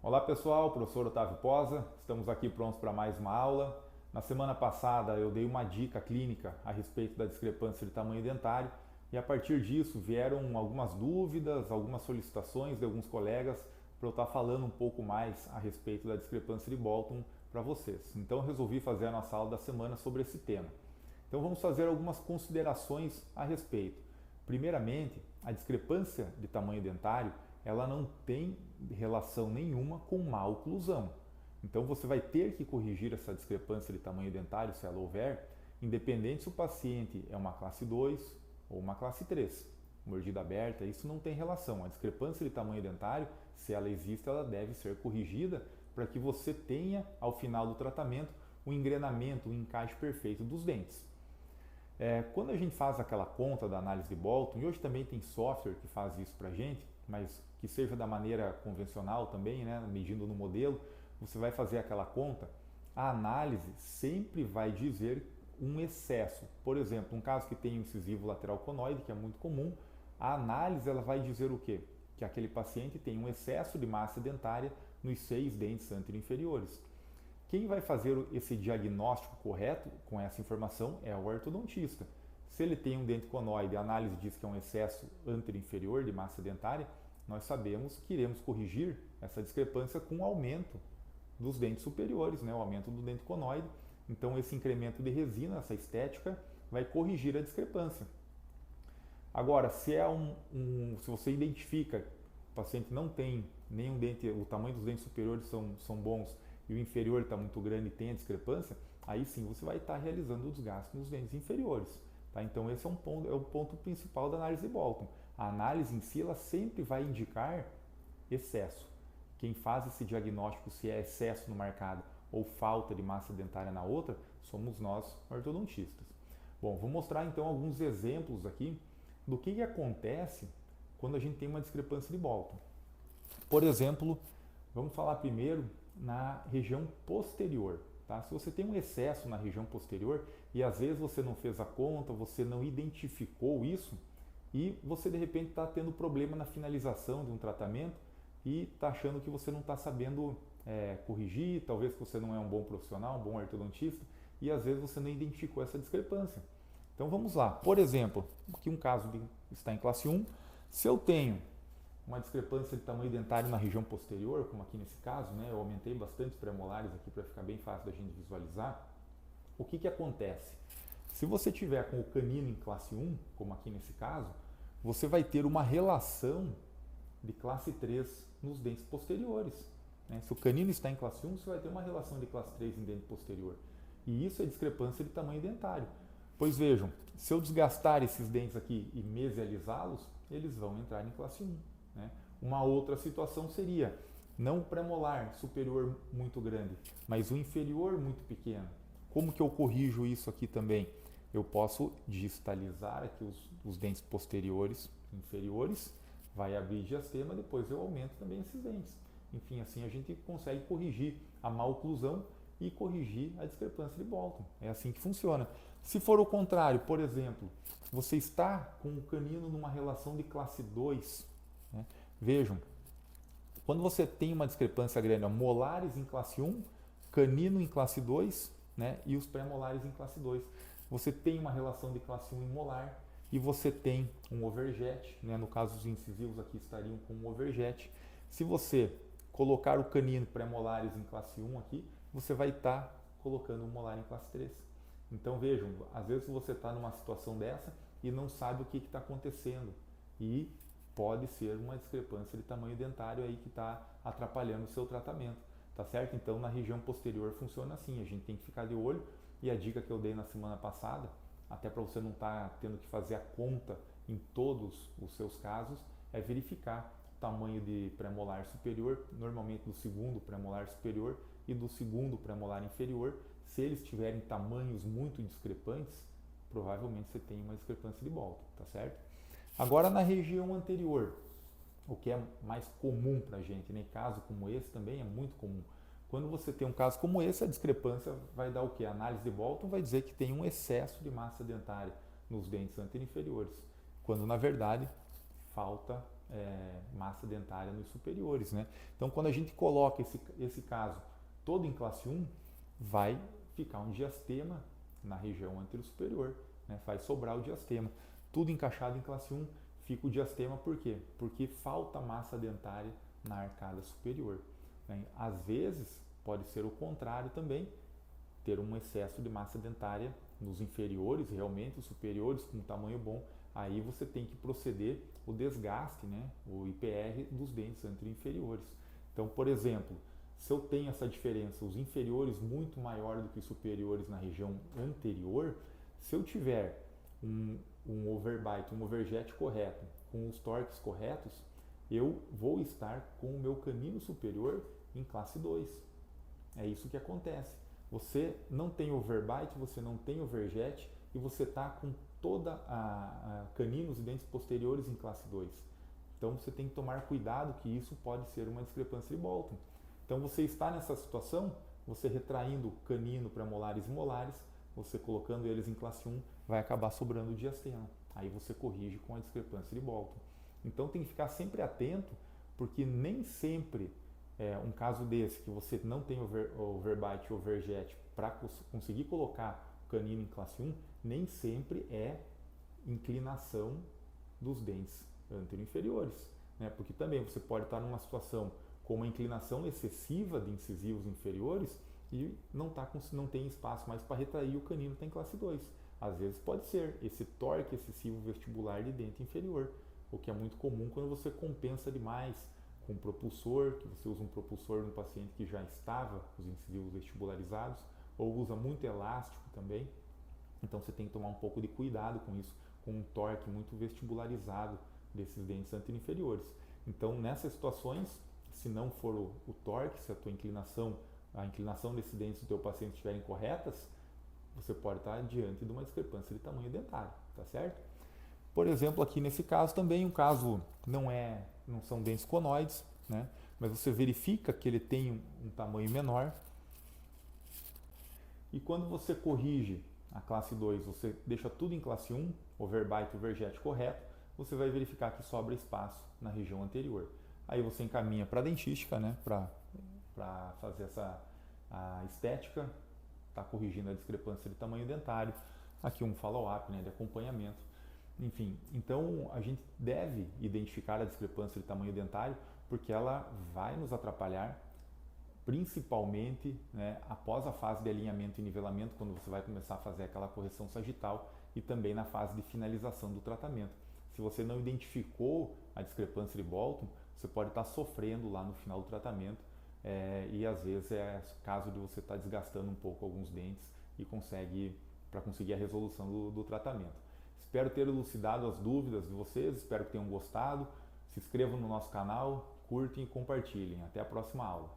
Olá pessoal, professor Otávio Posa, estamos aqui prontos para mais uma aula. Na semana passada eu dei uma dica clínica a respeito da discrepância de tamanho dentário e a partir disso vieram algumas dúvidas, algumas solicitações de alguns colegas para eu estar falando um pouco mais a respeito da discrepância de Bolton para vocês. Então eu resolvi fazer a nossa aula da semana sobre esse tema. Então vamos fazer algumas considerações a respeito. Primeiramente, a discrepância de tamanho dentário ela não tem relação nenhuma com má oclusão. Então você vai ter que corrigir essa discrepância de tamanho dentário, se ela houver, independente se o paciente é uma classe 2 ou uma classe 3. Mordida aberta, isso não tem relação. A discrepância de tamanho dentário, se ela existe, ela deve ser corrigida para que você tenha, ao final do tratamento, um engrenamento, um encaixe perfeito dos dentes. Quando a gente faz aquela conta da análise de Bolton, e hoje também tem software que faz isso para a gente, mas que seja da maneira convencional também, né, medindo no modelo, você vai fazer aquela conta, a análise sempre vai dizer um excesso. Por exemplo, um caso que tem um incisivo lateral conoide, que é muito comum, a análise ela vai dizer o quê? Que aquele paciente tem um excesso de massa dentária nos 6 dentes anterior-inferiores. Quem vai fazer esse diagnóstico correto com essa informação é o ortodontista. Se ele tem um dente conoide e a análise diz que é um excesso anterior-inferior de massa dentária, nós sabemos que iremos corrigir essa discrepância com o aumento dos dentes superiores, né? O aumento do dente conoide. Então esse incremento de resina, essa estética, vai corrigir a discrepância. Agora, se você identifica que o paciente não tem nenhum dente, o tamanho dos dentes superiores são bons e o inferior está muito grande e tem a discrepância, aí sim você vai estar realizando o desgaste nos dentes inferiores. Tá? Então esse é o ponto principal da análise de Bolton. A análise em si ela sempre vai indicar excesso. Quem faz esse diagnóstico se é excesso no marcado ou falta de massa dentária na outra, somos nós ortodontistas. Bom, vou mostrar então alguns exemplos aqui do que acontece quando a gente tem uma discrepância de Bolton. Por exemplo, vamos falar primeiro na região posterior. Tá? Se você tem um excesso na região posterior e às vezes você não fez a conta, você não identificou isso e você de repente está tendo problema na finalização de um tratamento e está achando que você não está sabendo corrigir, talvez que você não é um bom profissional, um bom ortodontista e às vezes você não identificou essa discrepância. Então vamos lá. Por exemplo, aqui um caso está em classe 1. Se eu tenho uma discrepância de tamanho dentário na região posterior, como aqui nesse caso, né, eu aumentei bastante os premolares aqui para ficar bem fácil da gente visualizar. O que acontece? Se você tiver com o canino em classe 1, como aqui nesse caso, você vai ter uma relação de classe 3 nos dentes posteriores. Né? Se o canino está em classe 1, você vai ter uma relação de classe 3 em dente posterior. E isso é discrepância de tamanho dentário. Pois vejam, se eu desgastar esses dentes aqui e mesializá-los, eles vão entrar em classe 1. Né? Uma outra situação seria não o premolar superior muito grande, mas o inferior muito pequeno. Como que eu corrijo isso aqui também? Eu posso distalizar aqui os dentes posteriores, inferiores, vai abrir diastema, depois eu aumento também esses dentes. Enfim, assim a gente consegue corrigir a má oclusão e corrigir a discrepância de Bolton. É assim que funciona. Se for o contrário, por exemplo, você está com o canino numa relação de classe 2, né? Vejam, quando você tem uma discrepância grande, molares em classe 1, canino em classe 2, né? E os pré-molares em classe 2, você tem uma relação de classe 1 em molar e você tem um overjet, né? No caso os incisivos aqui estariam com um overjet. Se você colocar o canino pré-molares em classe 1 aqui, você vai estar colocando um molar em classe 3. Então vejam, às vezes você está numa situação dessa e não sabe o que está acontecendo e pode ser uma discrepância de tamanho dentário aí que está atrapalhando o seu tratamento, tá certo? Então na região posterior funciona assim, a gente tem que ficar de olho e a dica que eu dei na semana passada, até para você não estar tendo que fazer a conta em todos os seus casos, é verificar o tamanho de premolar superior, normalmente do segundo premolar superior e do segundo premolar inferior. Se eles tiverem tamanhos muito discrepantes, provavelmente você tem uma discrepância de Bolton, tá certo? Agora na região anterior, o que é mais comum para a gente, né? Caso como esse também é muito comum. Quando você tem um caso como esse, a discrepância vai dar o quê? A análise de Bolton vai dizer que tem um excesso de massa dentária nos dentes anteriores, quando na verdade falta massa dentária nos superiores, né? Então, quando a gente coloca esse caso todo em classe 1, vai ficar um diastema na região anterosuperior, né? Faz sobrar o diastema. Tudo encaixado em classe 1, fica o diastema, por quê? Porque falta massa dentária na arcada superior, né? Às vezes, pode ser o contrário também, ter um excesso de massa dentária nos inferiores, realmente, os superiores com um tamanho bom, aí você tem que proceder o desgaste, né, o IPR dos dentes anteroinferiores. Então, por exemplo, se eu tenho essa diferença, os inferiores muito maior do que os superiores na região anterior, se eu tiver um overbite, um overjet correto, com os torques corretos, eu vou estar com o meu canino superior em classe 2. É isso que acontece. Você não tem overbite, você não tem overjet e você está com toda a caninos e dentes posteriores em classe 2. Então você tem que tomar cuidado que isso pode ser uma discrepância de Bolton. Então você está nessa situação, você retraindo canino, premolares e molares, você colocando eles em classe 1, vai acabar sobrando o diastema. Aí você corrige com a discrepância de Bolton. Então tem que ficar sempre atento, porque nem sempre um caso desse, que você não tem overbite ou overjet para conseguir colocar o canino em classe 1, nem sempre é inclinação dos dentes anteroinferiores, né? Porque também você pode estar numa situação com uma inclinação excessiva de incisivos inferiores e não tem espaço mais para retrair, o canino está em classe 2. Às vezes pode ser esse torque excessivo vestibular de dente inferior, o que é muito comum quando você compensa demais com propulsor, que você usa um propulsor no paciente que já estava com os incisivos vestibularizados, ou usa muito elástico também. Então você tem que tomar um pouco de cuidado com isso, com um torque muito vestibularizado desses dentes anteroinferiores. Então nessas situações, se não for o torque, se a inclinação desses dentes do teu paciente estiverem corretas, você pode estar diante de uma discrepância de tamanho dentário, tá certo? Por exemplo, aqui nesse caso também, um caso não são dentes conoides, né? Mas você verifica que ele tem um tamanho menor. E quando você corrige a classe 2, você deixa tudo em classe 1, overbite e overjet correto, você vai verificar que sobra espaço na região anterior. Aí você encaminha para a dentística, né? Para fazer a estética, está corrigindo a discrepância de tamanho dentário. Aqui um follow-up, né, de acompanhamento. Enfim, então a gente deve identificar a discrepância de tamanho dentário porque ela vai nos atrapalhar principalmente, né, após a fase de alinhamento e nivelamento, quando você vai começar a fazer aquela correção sagital, e também na fase de finalização do tratamento. Se você não identificou a discrepância de Bolton, você pode estar sofrendo lá no final do tratamento e às vezes é caso de você estar desgastando um pouco alguns dentes e para conseguir a resolução do tratamento. Espero ter elucidado as dúvidas de vocês, espero que tenham gostado. Se inscrevam no nosso canal, curtem e compartilhem. Até a próxima aula.